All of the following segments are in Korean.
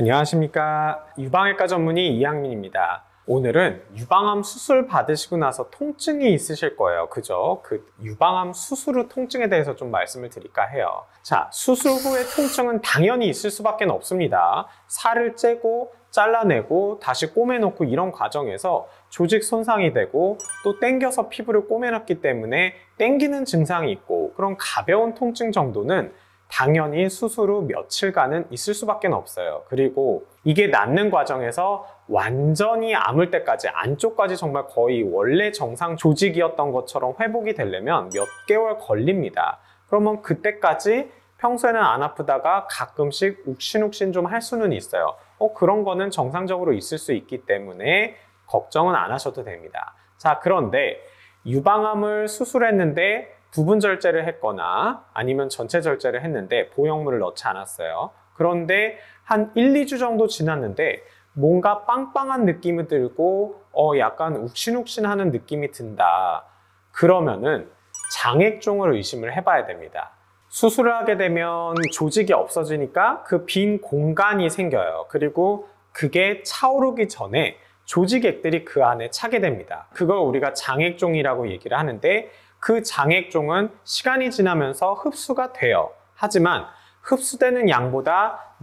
안녕하십니까. 유방외과 전문의 이양민입니다. 오늘은 유방암 수술 받으시고 나서 통증이 있으실 거예요. 그죠? 그 유방암 수술 후 통증에 대해서 좀 말씀을 드릴까 해요. 자, 수술 후의 통증은 당연히 있을 수밖에 없습니다. 살을 째고 잘라내고 다시 꼬매놓고 이런 과정에서 조직 손상이 되고 또 당겨서 피부를 꼬매놨기 때문에 당기는 증상이 있고 그런 가벼운 통증 정도는 당연히 수술 후 며칠간은 있을 수밖에 없어요. 그리고 이게 낫는 과정에서 완전히 아물 때까지 안쪽까지 정말 거의 원래 정상 조직이었던 것처럼 회복이 되려면 몇 개월 걸립니다. 그러면 그때까지 평소에는 안 아프다가 가끔씩 욱신욱신 좀 할 수는 있어요. 그런 거는 정상적으로 있을 수 있기 때문에 걱정은 안 하셔도 됩니다. 자, 그런데 유방암을 수술했는데 부분 절제를 했거나 아니면 전체 절제를 했는데 보형물을 넣지 않았어요. 그런데 한 1, 2주 정도 지났는데 뭔가 빵빵한 느낌이 들고 약간 욱신욱신하는 느낌이 든다. 그러면은 장액종을 의심을 해봐야 됩니다. 수술을 하게 되면 조직이 없어지니까 그 빈 공간이 생겨요. 그리고 그게 차오르기 전에 조직액들이 그 안에 차게 됩니다. 그걸 우리가 장액종이라고 얘기를 하는데 그 장액종은 시간이 지나면서 흡수가 돼요. 하지만 흡수되는 양보다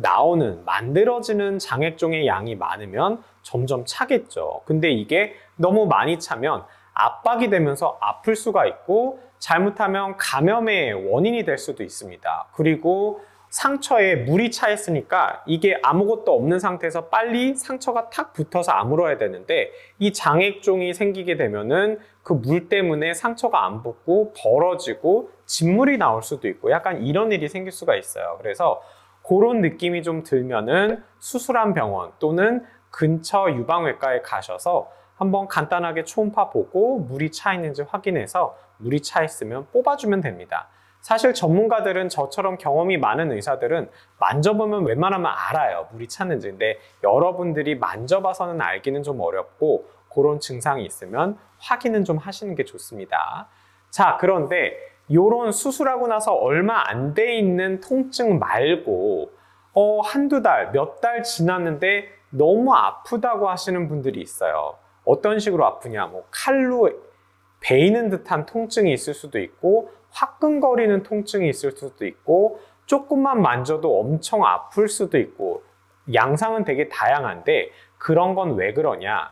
만들어지는 장액종의 양이 많으면 점점 차겠죠. 근데 이게 너무 많이 차면 압박이 되면서 아플 수가 있고 잘못하면 감염의 원인이 될 수도 있습니다. 그리고 상처에 물이 차 있으니까 이게 아무것도 없는 상태에서 빨리 상처가 탁 붙어서 아물어야 되는데 이 장액종이 생기게 되면은 그 물 때문에 상처가 안 붙고 벌어지고 진물이 나올 수도 있고 약간 이런 일이 생길 수가 있어요. 그래서 그런 느낌이 좀 들면은 수술한 병원 또는 근처 유방외과에 가셔서 한번 간단하게 초음파 보고 물이 차 있는지 확인해서 물이 차 있으면 뽑아주면 됩니다. 사실 전문가들은 저처럼 경험이 많은 의사들은 만져보면 웬만하면 알아요. 물이 찼는지. 근데 여러분들이 만져봐서는 알기는 좀 어렵고 그런 증상이 있으면 확인은 좀 하시는 게 좋습니다. 자, 그런데 이런 수술하고 나서 얼마 안 돼 있는 통증 말고 한두 달, 몇 달 지났는데 너무 아프다고 하시는 분들이 있어요. 어떤 식으로 아프냐? 뭐 칼로 베이는 듯한 통증이 있을 수도 있고 화끈거리는 통증이 있을 수도 있고 조금만 만져도 엄청 아플 수도 있고 양상은 되게 다양한데 그런 건 왜 그러냐?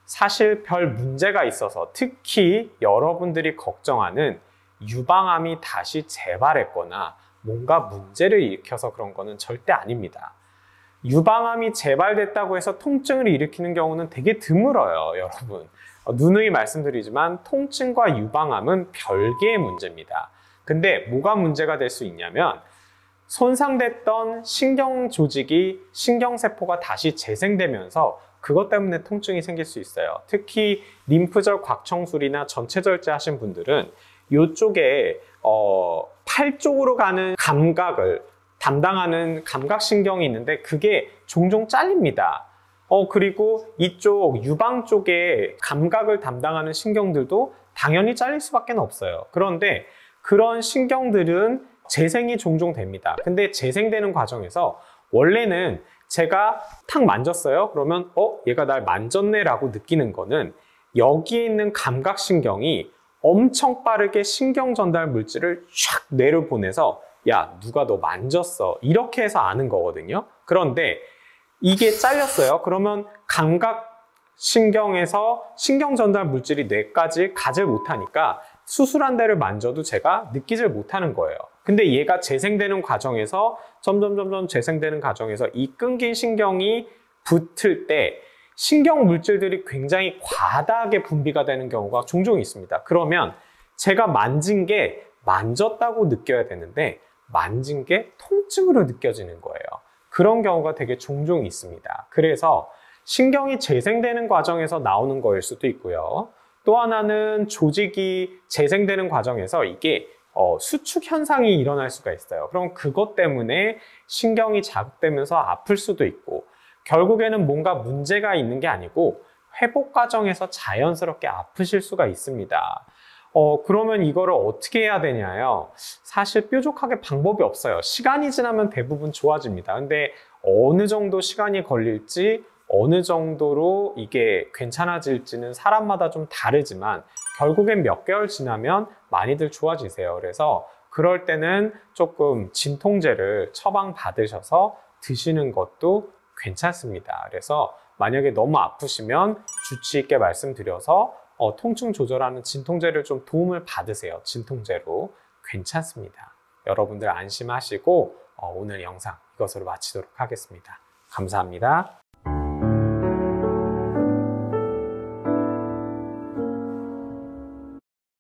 사실 별 문제가 있어서 특히 여러분들이 걱정하는 유방암이 다시 재발했거나 뭔가 문제를 일으켜서 그런 거는 절대 아닙니다. 유방암이 재발됐다고 해서 통증을 일으키는 경우는 되게 드물어요, 여러분. 누누이 말씀드리지만 통증과 유방암은 별개의 문제입니다. 근데 뭐가 문제가 될 수 있냐면 손상됐던 신경 조직이 신경세포가 다시 재생되면서 그것 때문에 통증이 생길 수 있어요. 특히 림프절 곽청술이나 전체 절제하신 분들은 이쪽에 팔 쪽으로 가는 감각을 담당하는 감각신경이 있는데 그게 종종 잘립니다. 그리고 이쪽 유방 쪽에 감각을 담당하는 신경들도 당연히 잘릴 수밖에 없어요. 그런데 그런 신경들은 재생이 종종 됩니다. 근데 재생되는 과정에서 원래는 제가 탁 만졌어요. 그러면 얘가 날 만졌네 라고 느끼는 거는 여기에 있는 감각신경이 엄청 빠르게 신경 전달 물질을 쫙 뇌로 보내서 야, 누가 너 만졌어 이렇게 해서 아는 거거든요. 그런데 이게 잘렸어요. 그러면 감각신경에서 신경 전달 물질이 뇌까지 가질 못하니까 수술한 데를 만져도 제가 느끼질 못하는 거예요. 근데 얘가 재생되는 과정에서 점점 재생되는 과정에서 이 끊긴 신경이 붙을 때 신경 물질들이 굉장히 과다하게 분비가 되는 경우가 종종 있습니다. 그러면 제가 만진 게 만졌다고 느껴야 되는데 만진 게 통증으로 느껴지는 거예요. 그런 경우가 되게 종종 있습니다. 그래서 신경이 재생되는 과정에서 나오는 거일 수도 있고요. 또 하나는 조직이 재생되는 과정에서 이게 수축 현상이 일어날 수가 있어요. 그럼 그것 때문에 신경이 자극되면서 아플 수도 있고 결국에는 뭔가 문제가 있는 게 아니고 회복 과정에서 자연스럽게 아프실 수가 있습니다. 그러면 이거를 어떻게 해야 되냐요? 사실 뾰족하게 방법이 없어요. 시간이 지나면 대부분 좋아집니다. 근데 어느 정도 시간이 걸릴지, 어느 정도로 이게 괜찮아질지는 사람마다 좀 다르지만 결국엔 몇 개월 지나면 많이들 좋아지세요. 그래서 그럴 때는 조금 진통제를 처방받으셔서 드시는 것도 괜찮습니다. 그래서 만약에 너무 아프시면 주치 있게 말씀드려서 통증 조절하는 진통제를 좀 도움을 받으세요. 진통제로. 괜찮습니다. 여러분들 안심하시고 오늘 영상 이것으로 마치도록 하겠습니다. 감사합니다.